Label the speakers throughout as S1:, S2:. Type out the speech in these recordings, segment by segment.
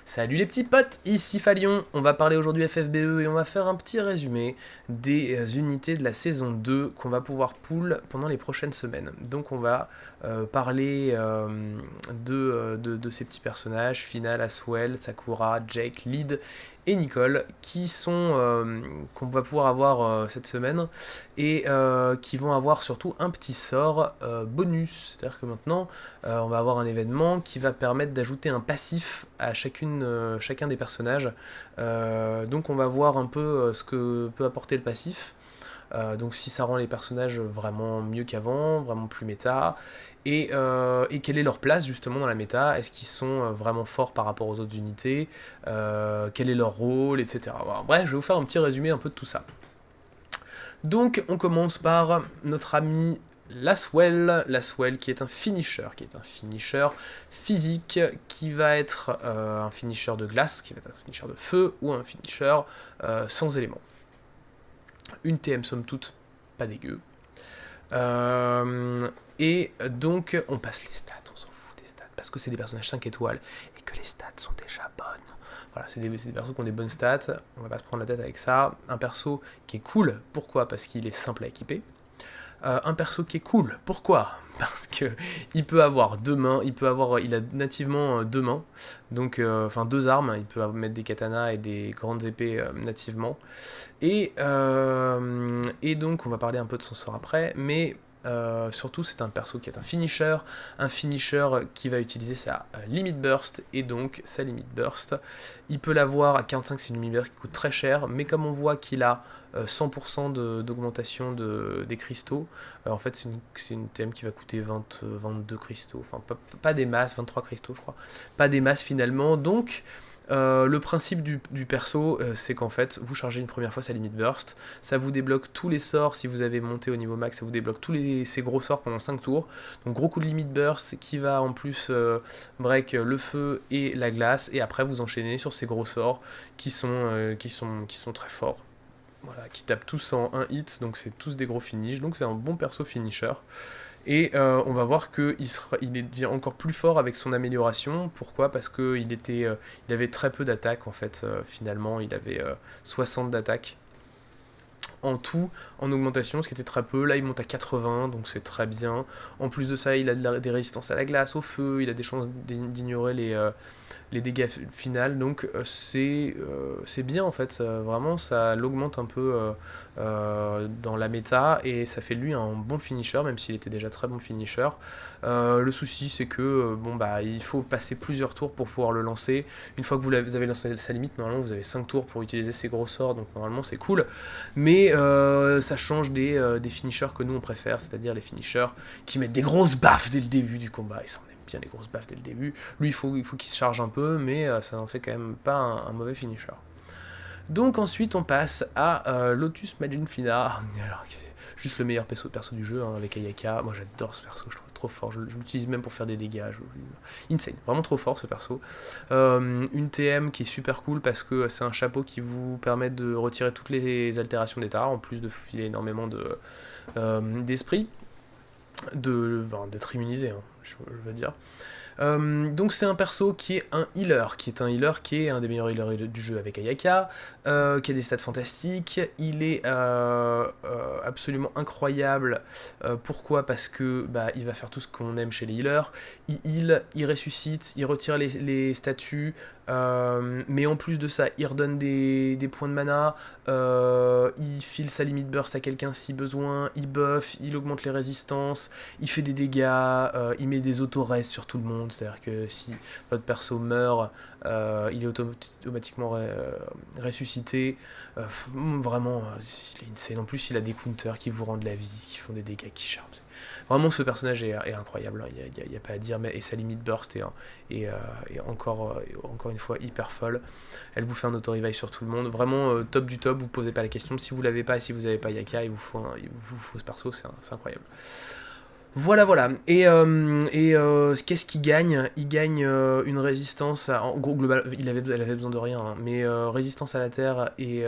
S1: Salut les petits potes, ici Falion, on va parler aujourd'hui FFBE et on va faire un petit résumé des unités de la saison 2 qu'on va pouvoir pull pendant les prochaines semaines. Donc on va parler de ces petits personnages, Final, Aswell, Sakura, Jake, Lyd et Nicole, qu'on va pouvoir avoir cette semaine et qui vont avoir surtout un petit sort bonus. C'est-à-dire que maintenant on va avoir un événement qui va permettre d'ajouter un passif à chacun des personnages. Donc on va voir un peu ce que peut apporter le passif. Donc si ça rend les personnages vraiment mieux qu'avant, vraiment plus méta, et quelle est leur place justement dans la méta, est-ce qu'ils sont vraiment forts par rapport aux autres unités, quel est leur rôle, etc. Voilà. Bref, je vais vous faire un petit résumé un peu de tout ça. Donc on commence par notre ami Laswell qui est un finisher physique, qui va être un finisher de glace, qui va être un finisher de feu, ou un finisher sans éléments. Une TM somme toute, pas dégueu. Et donc on passe les stats, on s'en fout des stats, parce que c'est des personnages 5 étoiles, et que les stats sont déjà bonnes. Voilà, c'est des persos qui ont des bonnes stats, on va pas se prendre la tête avec ça. Un perso qui est cool, pourquoi? Parce qu'il est simple à équiper. Un perso qui est cool, pourquoi? Parce que il peut avoir deux mains, il a nativement deux mains, donc enfin deux armes, il peut mettre des katanas et des grandes épées nativement. Et donc on va parler un peu de son sort après, mais surtout c'est un perso qui est un finisher qui va utiliser sa limit burst, et donc sa limit burst, il peut l'avoir à 45, c'est une limit burst qui coûte très cher, mais comme on voit qu'il a 100% d'augmentation des cristaux, en fait c'est une TM qui va coûter 22 cristaux, enfin pas des masses, 23 cristaux je crois, pas des masses finalement, donc le principe du perso, c'est qu'en fait, vous chargez une première fois sa limite burst, ça vous débloque tous les sorts, si vous avez monté au niveau max, ça vous débloque ces gros sorts pendant 5 tours, donc gros coup de limite burst qui va en plus break le feu et la glace, et après vous enchaînez sur ces gros sorts qui sont très forts. Voilà, qui tapent tous en un hit, donc c'est tous des gros finishes, donc c'est un bon perso finisher. Et on va voir qu'il devient encore plus fort avec son amélioration. Pourquoi? Parce il avait très peu d'attaques en fait. Finalement, il avait 60 d'attaques en tout, en augmentation, ce qui était très peu. Là, il monte à 80, donc c'est très bien. En plus de ça, il a des résistances à la glace, au feu, il a des chances d'ignorer les dégâts finales, donc c'est bien en fait, vraiment ça l'augmente un peu dans la méta, et ça fait de lui un bon finisher, même s'il était déjà très bon finisher. Le souci c'est que bon bah il faut passer plusieurs tours pour pouvoir le lancer. Une fois que vous avez lancé sa limite, normalement vous avez 5 tours pour utiliser ses gros sorts, donc normalement c'est cool, mais ça change des finishers que nous on préfère, c'est-à-dire les finishers qui mettent des grosses baffes dès le début du combat, et ça on aime bien les grosses baffes dès le début. Lui, il faut qu'il se charge un peu, mais ça n'en fait quand même pas un mauvais finisher. Donc ensuite, on passe à Lotus Majin Fina. Alors, juste le meilleur perso du jeu, hein, avec Ayaka. Moi, j'adore ce perso, je trouve trop fort. Je l'utilise même pour faire des dégâts. Insane, vraiment trop fort ce perso. Une TM qui est super cool parce que c'est un chapeau qui vous permet de retirer toutes les altérations d'état, en plus de filer énormément d'esprit, d'être immunisé, hein, je veux dire. Donc c'est un perso qui est un healer, qui est un des meilleurs healers du jeu avec Ayaka, qui a des stats fantastiques, il est absolument incroyable. Pourquoi? Parce que bah, il va faire tout ce qu'on aime chez les healers, il heal, il ressuscite, il retire les statues, mais en plus de ça, il redonne des points de mana, il file sa limite burst à quelqu'un si besoin, il buff, il augmente les résistances, il fait des dégâts, il met des auto-res sur tout le monde, c'est-à-dire que si votre perso meurt, il est automatiquement ressuscité. Vraiment, il est insane. En plus, il a des counters qui vous rendent la vie, qui font des dégâts, qui charment. Vraiment, ce personnage est incroyable, il n'y a pas à dire, et sa limite burst est encore une fois hyper folle. Elle vous fait un auto-revive sur tout le monde. Vraiment top du top, vous posez pas la question. Si vous l'avez pas et si vous n'avez pas Yaka, il vous faut ce perso, c'est incroyable. Voilà, voilà. Qu'est-ce qu'il gagne? Il gagne une résistance. En gros, global, elle avait besoin de rien, hein, mais résistance à la terre et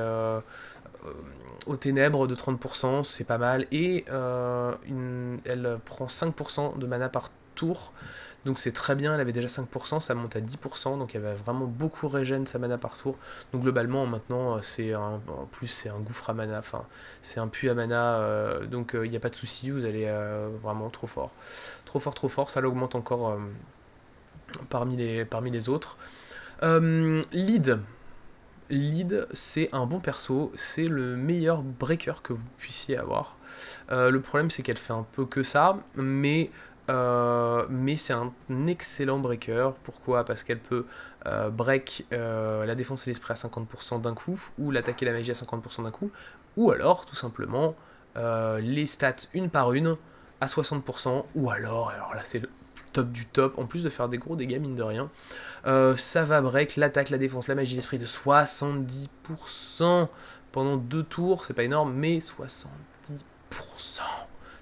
S1: aux ténèbres de 30%, c'est pas mal. Et elle prend 5% de mana par tour. donc c'est très bien, elle avait déjà 5%, ça monte à 10%, donc elle va vraiment beaucoup régène sa mana par tour, donc globalement maintenant en plus c'est un gouffre à mana, enfin c'est un puits à mana, donc il n'y a pas de souci, vous allez vraiment trop fort. Trop fort, trop fort, ça l'augmente encore parmi les autres. Lead. Lead, c'est un bon perso, c'est le meilleur breaker que vous puissiez avoir. Le problème, c'est qu'elle fait un peu que ça, mais c'est un excellent breaker. Pourquoi? Parce qu'elle peut break la défense et l'esprit à 50% d'un coup, ou l'attaque et la magie à 50% d'un coup, ou alors, tout simplement, les stats une par une à 60%, ou alors là c'est le top du top, en plus de faire des gros dégâts mine de rien. Ça va break l'attaque, la défense, la magie, l'esprit de 70% pendant 2 tours, c'est pas énorme, mais 70%,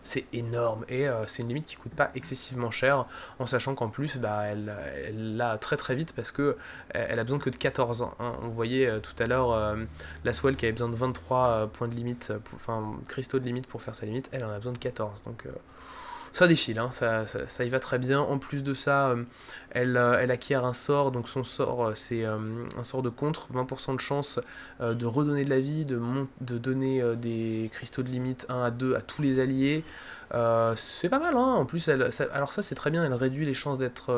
S1: c'est énorme, et c'est une limite qui coûte pas excessivement cher, en sachant qu'en plus, elle l'a très très vite, parce que elle a besoin que de 14 ans. Hein. On voyait tout à l'heure la Swell qui avait besoin de 23 points de limite, enfin cristaux de limite pour faire sa limite, elle en a besoin de 14, donc ça défile, hein, ça y va très bien. En plus de ça, elle acquiert un sort, donc son sort c'est un sort de contre, 20% de chance de redonner de la vie, de donner des cristaux de limite 1 à 2 à tous les alliés. C'est pas mal, hein. En plus, alors ça c'est très bien, elle réduit les chances d'être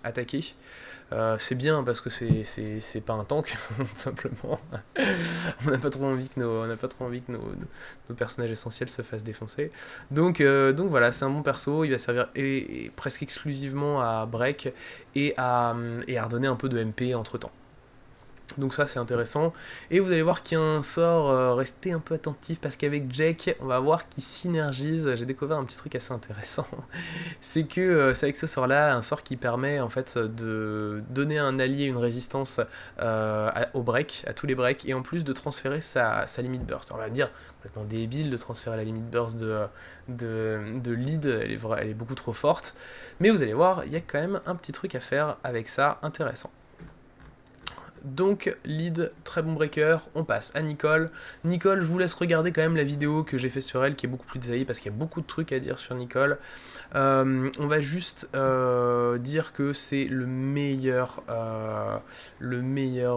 S1: attaquée. C'est bien parce que c'est pas un tank, simplement. On n'a pas trop envie que nos personnages essentiels se fassent défoncer. Donc voilà, c'est un bon perso, il va servir presque exclusivement à break et à redonner un peu de MP entre temps. Donc ça c'est intéressant, et vous allez voir qu'il y a un sort, restez un peu attentif parce qu'avec Jack on va voir qu'il synergise. J'ai découvert un petit truc assez intéressant, c'est que c'est avec ce sort là, un sort qui permet en fait de donner à un allié une résistance au break, à tous les breaks, et en plus de transférer sa limite burst. On va dire complètement débile de transférer la limite burst de lead, elle est beaucoup trop forte, mais vous allez voir, il y a quand même un petit truc à faire avec ça intéressant. Donc, lead, très bon breaker, on passe à Nicole. Nicole, je vous laisse regarder quand même la vidéo que j'ai fait sur elle, qui est beaucoup plus détaillée, parce qu'il y a beaucoup de trucs à dire sur Nicole. On va juste dire que c'est le meilleur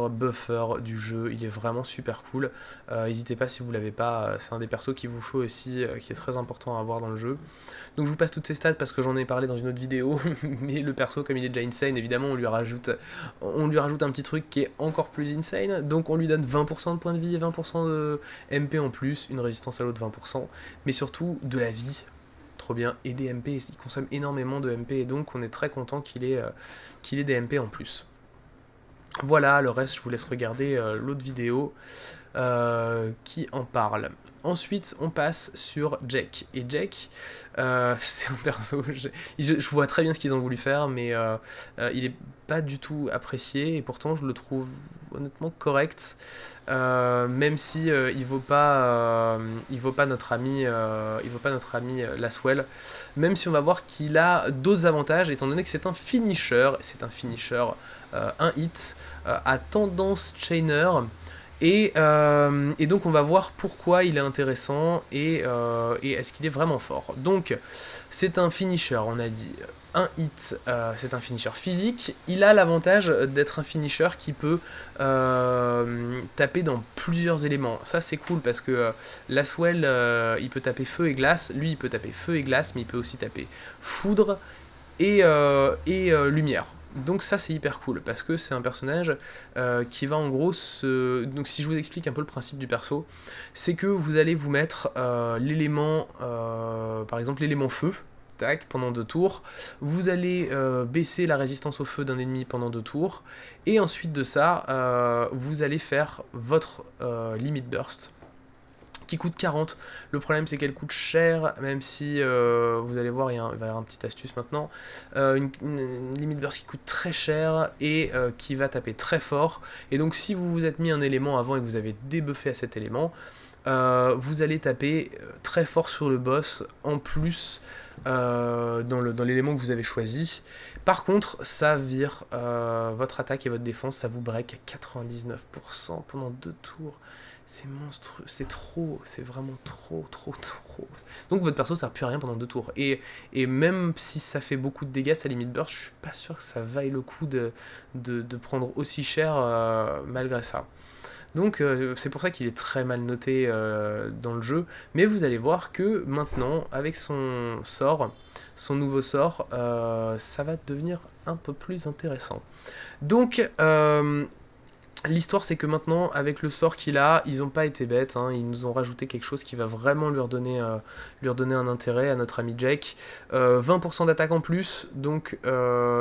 S1: buffer du jeu, il est vraiment super cool. N'hésitez pas si vous l'avez pas, c'est un des persos qu'il vous faut aussi, qui est très important à avoir dans le jeu. Donc je vous passe toutes ces stats parce que j'en ai parlé dans une autre vidéo, mais le perso, comme il est déjà insane, évidemment on lui rajoute un petit truc qui est encore plus insane, donc on lui donne 20% de points de vie et 20% de MP en plus, une résistance à l'eau de 20%, mais surtout de la vie, trop bien, et des MP, il consomme énormément de MP, et donc on est très content qu'il ait des MP en plus. Voilà, le reste je vous laisse regarder l'autre vidéo qui en parle. Ensuite, on passe sur Jack. Et Jack, c'est un perso, je vois très bien ce qu'ils ont voulu faire, mais il est pas du tout apprécié, et pourtant je le trouve honnêtement correct, même si il vaut pas notre ami Laswell, même si on va voir qu'il a d'autres avantages, étant donné que c'est un finisher, un hit à tendance chainer. Et donc on va voir pourquoi il est intéressant et est-ce qu'il est vraiment fort. Donc c'est un finisher, on a dit, un hit, c'est un finisher physique. Il a l'avantage d'être un finisher qui peut taper dans plusieurs éléments. Ça c'est cool parce que Laswell il peut taper feu et glace, lui il peut taper feu et glace, mais il peut aussi taper foudre et lumière. Donc ça c'est hyper cool, parce que c'est un personnage qui va en gros Donc si je vous explique un peu le principe du perso, c'est que vous allez vous mettre l'élément, par exemple l'élément feu, tac, pendant 2 tours, vous allez baisser la résistance au feu d'un ennemi pendant 2 tours, et ensuite de ça, vous allez faire votre limit burst, qui coûte 40. Le problème c'est qu'elle coûte cher, même si vous allez voir, il va y avoir une petite astuce maintenant, une limite burst qui coûte très cher et qui va taper très fort, et donc si vous vous êtes mis un élément avant et que vous avez débuffé à cet élément, vous allez taper très fort sur le boss, en plus dans l'élément que vous avez choisi. Par contre, ça vire votre attaque et votre défense, ça vous break à 99% pendant 2 tours. C'est monstrueux, c'est trop, c'est vraiment trop. Donc votre perso sert plus à rien pendant 2 tours. Et même si ça fait beaucoup de dégâts, sa limite burst, je suis pas sûr que ça vaille le coup de prendre aussi cher malgré ça. Donc c'est pour ça qu'il est très mal noté dans le jeu. Mais vous allez voir que maintenant, avec son sort, son nouveau sort, ça va devenir un peu plus intéressant. Donc l'histoire, c'est que maintenant, avec le sort qu'il a, ils n'ont pas été bêtes, hein, ils nous ont rajouté quelque chose qui va vraiment lui redonner un intérêt à notre ami Jake. 20% d'attaque en plus, donc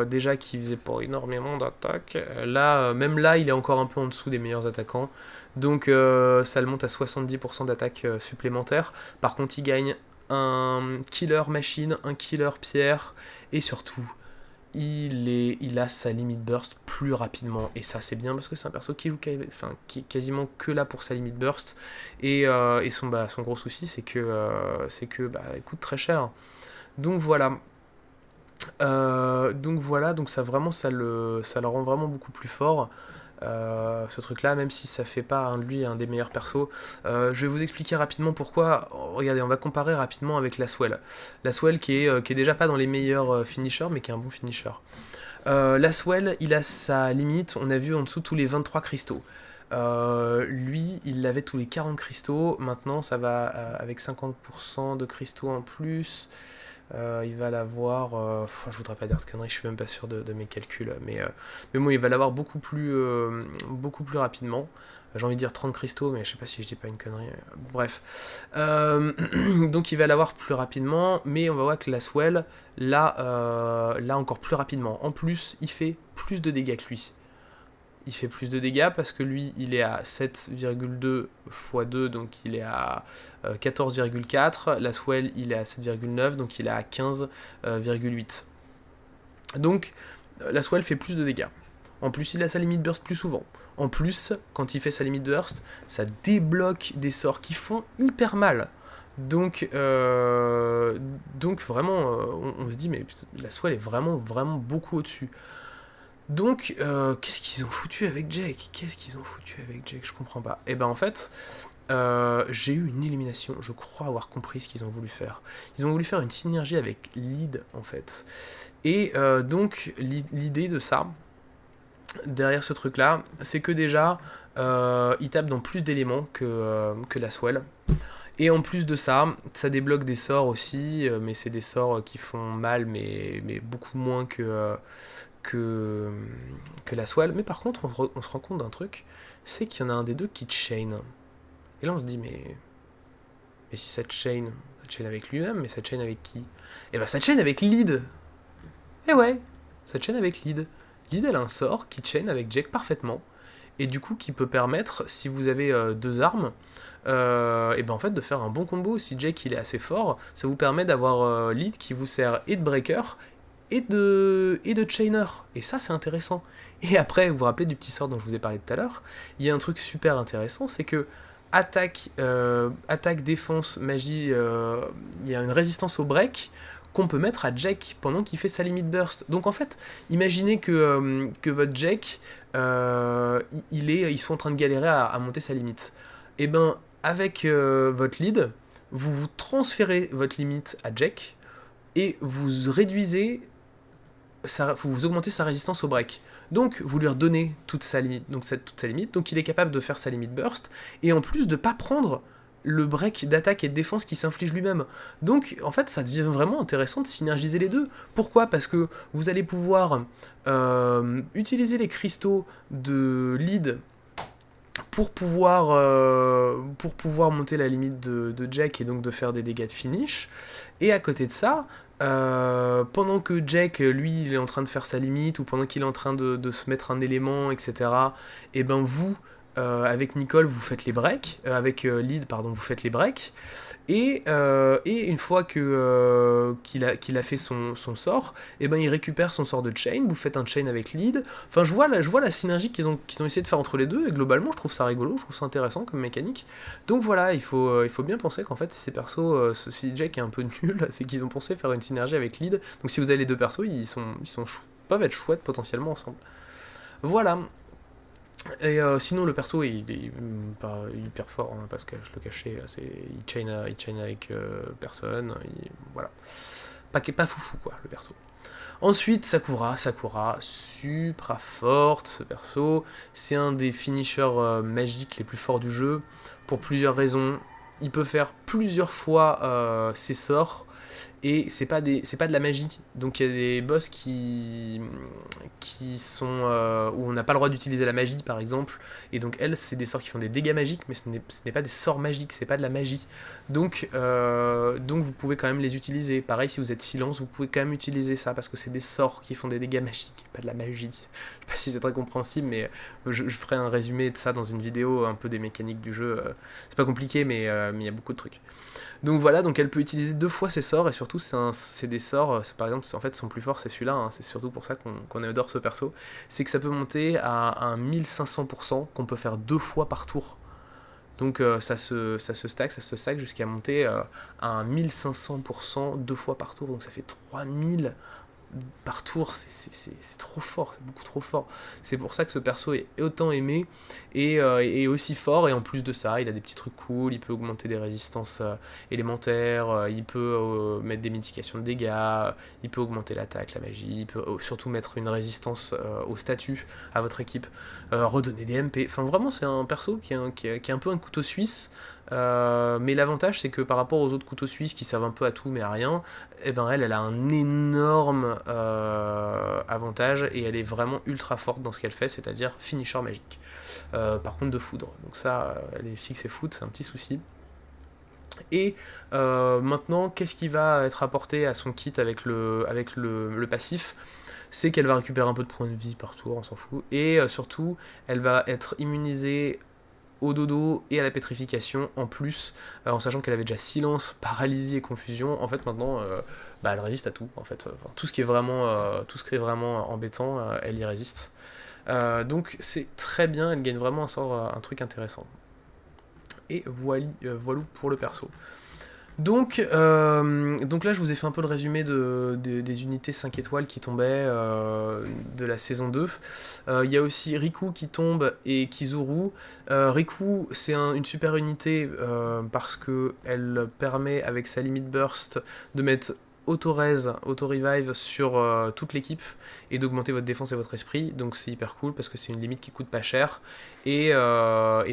S1: déjà qui faisait pas énormément d'attaque. Là, même là, il est encore un peu en dessous des meilleurs attaquants. Donc ça le monte à 70% d'attaque supplémentaire. Par contre, il gagne un killer machine, un killer pierre, et surtout il a sa limite burst plus rapidement, et ça c'est bien parce que c'est un perso qui joue qui est quasiment que là pour sa limite burst, et son gros souci c'est que il coûte très cher. Donc voilà. Donc ça vraiment ça le rend vraiment beaucoup plus fort. Ce truc là, même si ça fait pas lui un des meilleurs persos. Je vais vous expliquer rapidement pourquoi. Regardez, on va comparer rapidement avec Laswell. Laswell qui est déjà pas dans les meilleurs finishers, mais qui est un bon finisher. Laswell, il a sa limite, on a vu en dessous tous les 23 cristaux. Lui, il l'avait tous les 40 cristaux, maintenant ça va avec 50% de cristaux en plus. Il va l'avoir, je voudrais pas dire de conneries, je suis même pas sûr de mes calculs, mais bon, il va l'avoir beaucoup plus rapidement. J'ai envie de dire 30 cristaux, mais je sais pas si je dis pas une connerie. Bref. Donc il va l'avoir plus rapidement, mais on va voir que Laswell, là encore plus rapidement. En plus, il fait plus de dégâts que lui. Il fait plus de dégâts parce que lui, il est à 7,2 x 2, donc il est à 14,4. Laswell, il est à 7,9, donc il est à 15,8. Donc, Laswell fait plus de dégâts. En plus, il a sa limite burst plus souvent. En plus, quand il fait sa limite burst, ça débloque des sorts qui font hyper mal. Donc vraiment, on se dit, mais putain, Laswell est vraiment beaucoup au-dessus. Donc, qu'est-ce qu'ils ont foutu avec Jake ? Je comprends pas. Et ben en fait, j'ai eu une élimination. Je crois avoir compris ce qu'ils ont voulu faire. Ils ont voulu faire une synergie avec Lead, en fait. Et donc, l'idée de ça, derrière ce truc-là, c'est que déjà, il tape dans plus d'éléments que Laswell. Et en plus de ça, ça débloque des sorts aussi, mais c'est des sorts qui font mal, mais beaucoup moins que Laswell. Mais par contre, on se rend compte d'un truc, c'est qu'il y en a un des deux qui chain. Et là, on se dit, mais si ça chain avec lui-même, mais ça chain avec qui ? Et ben ça chain avec Lead. Et ouais, ça chain avec Lead. Lead, elle a un sort qui chain avec Jake parfaitement, et du coup qui peut permettre, si vous avez 2 armes, et ben en fait de faire un bon combo. Si Jake il est assez fort, ça vous permet d'avoir Lead qui vous sert et de breaker et de chainer, et ça c'est intéressant. Et après, vous vous rappelez du petit sort dont je vous ai parlé tout à l'heure, il y a un truc super intéressant, c'est que attaque, défense, magie, il y a une résistance au break qu'on peut mettre à Jake pendant qu'il fait sa limite burst. Donc en fait, imaginez que votre Jake, il soit en train de galérer à monter sa limite. Et ben avec votre lead, vous transférez votre limite à Jake et vous réduisez, vous augmentez sa résistance au break. Donc vous lui redonnez toute sa limite, donc il est capable de faire sa limite burst, et en plus de pas prendre le break d'attaque et de défense qui s'inflige lui-même. Donc en fait ça devient vraiment intéressant de synergiser les deux. Pourquoi ? Parce que vous allez pouvoir utiliser les cristaux de lead pour pouvoir monter la limite de Jack, et donc de faire des dégâts de finish. Et à côté de ça, pendant que Jack, lui, il est en train de faire sa limite, ou pendant qu'il est en train de se mettre un élément, etc., et ben vous, avec Nicole, vous faites les breaks. Avec Lead, pardon, vous faites les breaks. Et une fois qu'il a fait son sort, et ben il récupère son sort de chain, vous faites un chain avec lead. Enfin, je vois la synergie qu'ils ont essayé de faire entre les deux, et globalement, je trouve ça rigolo, je trouve ça intéressant comme mécanique. Donc voilà, il faut bien penser qu'en fait, ces persos, si Jack est un peu nul, c'est qu'ils ont pensé faire une synergie avec lead. Donc si vous avez les deux persos, peuvent être chouettes potentiellement ensemble. Voilà. Et sinon, le perso, il est pas hyper fort, hein, parce que je le cachais, il chain avec personne, voilà. Pas foufou, quoi, le perso. Ensuite, Sakura, supra forte, ce perso. C'est un des finishers magiques les plus forts du jeu, pour plusieurs raisons. Il peut faire plusieurs fois ses sorts, et c'est pas de la magie. Donc il y a des boss qui sont où on n'a pas le droit d'utiliser la magie, par exemple, et donc c'est des sorts qui font des dégâts magiques, mais ce n'est pas des sorts magiques, c'est pas de la magie. Donc vous pouvez quand même les utiliser. Pareil, si vous êtes silence, vous pouvez quand même utiliser ça, parce que c'est des sorts qui font des dégâts magiques, pas de la magie. Je sais pas si c'est très compréhensible, mais je ferai un résumé de ça dans une vidéo, un peu des mécaniques du jeu. C'est pas compliqué, mais il y a beaucoup de trucs. Donc voilà, donc elle peut utiliser 2 fois ses sorts, et surtout c'est des sorts, par exemple, en fait son plus fort c'est celui-là, hein, c'est surtout pour ça qu'on adore ce perso, c'est que ça peut monter à un 1500% qu'on peut faire 2 fois par tour. Donc ça se stack jusqu'à monter à un 1500% 2 fois par tour, donc ça fait 3000 par tour, c'est trop fort, c'est beaucoup trop fort. C'est pour ça que ce perso est autant aimé et aussi fort, et en plus de ça, il a des petits trucs cool, il peut augmenter des résistances élémentaires, il peut mettre des mitigations de dégâts, il peut augmenter l'attaque, la magie, il peut surtout mettre une résistance au statut à votre équipe, redonner des MP, enfin vraiment c'est un perso qui est un peu un couteau suisse. Mais l'avantage c'est que par rapport aux autres couteaux suisses qui servent un peu à tout mais à rien, et ben elle a un énorme avantage, et elle est vraiment ultra forte dans ce qu'elle fait, c'est-à-dire finisher magique. Par contre de foudre, donc ça elle est fixe et foudre, c'est un petit souci. Et maintenant, qu'est-ce qui va être apporté à son kit avec le passif? C'est qu'elle va récupérer un peu de points de vie par tour, on s'en fout, et surtout elle va être immunisée au dodo et à la pétrification en plus, en sachant qu'elle avait déjà silence, paralysie et confusion. En fait maintenant elle résiste à tout, en fait. Tout ce qui est vraiment embêtant, elle y résiste. Donc c'est très bien, elle gagne vraiment un truc intéressant. Et voilà pour le perso. Donc là, je vous ai fait un peu le résumé des unités 5 étoiles qui tombaient de la saison 2. Il y a aussi Riku qui tombe et Kizuru. Riku, c'est une super unité parce qu'elle permet, avec sa limit burst, de mettre auto-revive sur toute l'équipe et d'augmenter votre défense et votre esprit, donc c'est hyper cool parce que c'est une limite qui coûte pas cher, et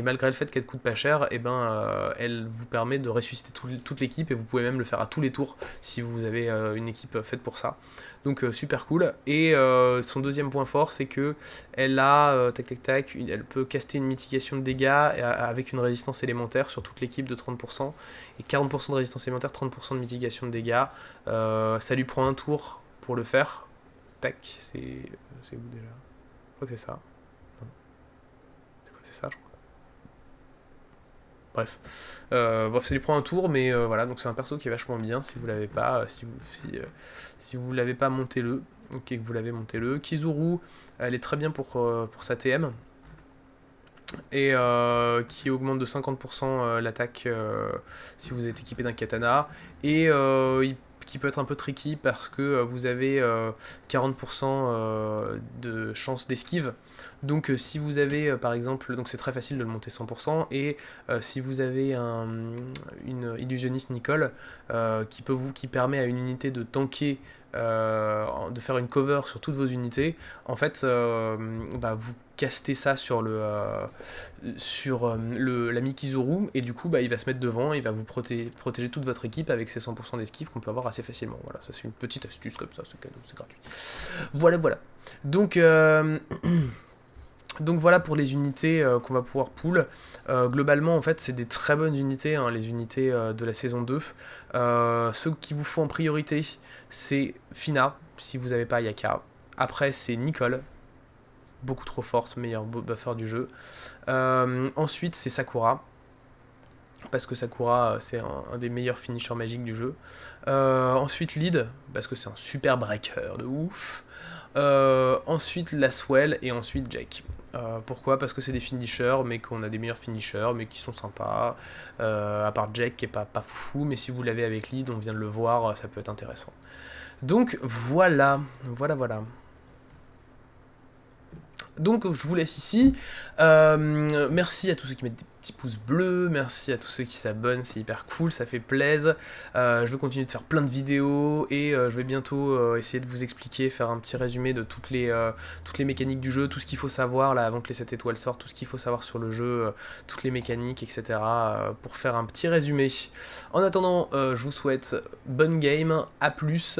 S1: malgré le fait qu'elle coûte pas cher, elle vous permet de ressusciter toute l'équipe, et vous pouvez même le faire à tous les tours si vous avez une équipe faite pour ça, donc super cool. Et son deuxième point fort, c'est que elle a elle peut caster une mitigation de dégâts avec une résistance élémentaire sur toute l'équipe de 30%, et 40% de résistance élémentaire, 30% de mitigation de dégâts. Ça lui prend un tour pour le faire. Tac, c'est où déjà? Je crois que c'est ça. Non. C'est quoi? C'est ça, je crois. Bref. Bref, ça lui prend un tour, mais voilà, donc c'est un perso qui est vachement bien si vous l'avez pas. Si vous l'avez pas, montez-le. Ok, que vous l'avez, montez-le. Kizuru, elle est très bien pour sa TM. Et qui augmente de 50% l'attaque si vous êtes équipé d'un katana. Et qui peut être un peu tricky parce que vous avez 40% de chance d'esquive. Donc si vous avez par exemple, donc c'est très facile de le monter 100%, et si vous avez une illusionniste Nicole qui permet à une unité de tanker, de faire une cover sur toutes vos unités, en fait vous castez ça sur l'ami Kizuru, et du coup il va se mettre devant, et il va vous protéger toute votre équipe avec ses 100% d'esquive qu'on peut avoir assez facilement. Voilà, ça c'est une petite astuce comme ça, c'est cadeau, c'est gratuit. Voilà. Donc donc voilà pour les unités qu'on va pouvoir pull. Globalement, en fait, c'est des très bonnes unités, hein, les unités de la saison 2. Ceux qu'il vous faut en priorité, c'est Fina, si vous n'avez pas Yaka. Après, c'est Nicole. beaucoup trop forte, meilleur buffer du jeu. Ensuite, c'est Sakura. Parce que Sakura, c'est un des meilleurs finishers magiques du jeu. Ensuite, Lead, parce que c'est un super breaker de ouf. Ensuite, Laswell, et ensuite Jack. Pourquoi? Parce que c'est des finishers, mais qu'on a des meilleurs finishers, mais qui sont sympas. À part Jack, qui est pas foufou, mais si vous l'avez avec Lead, on vient de le voir, ça peut être intéressant. Donc voilà. Donc je vous laisse ici. Merci à tous ceux qui mettent des petits pouces bleus, merci à tous ceux qui s'abonnent, c'est hyper cool, ça fait plaisir. Je vais continuer de faire plein de vidéos et je vais bientôt essayer de vous expliquer, faire un petit résumé de toutes les mécaniques du jeu, tout ce qu'il faut savoir là avant que les 7 étoiles sortent, tout ce qu'il faut savoir sur le jeu, toutes les mécaniques, etc. Pour faire un petit résumé. En attendant, je vous souhaite bonne game, à plus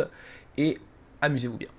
S1: et amusez-vous bien.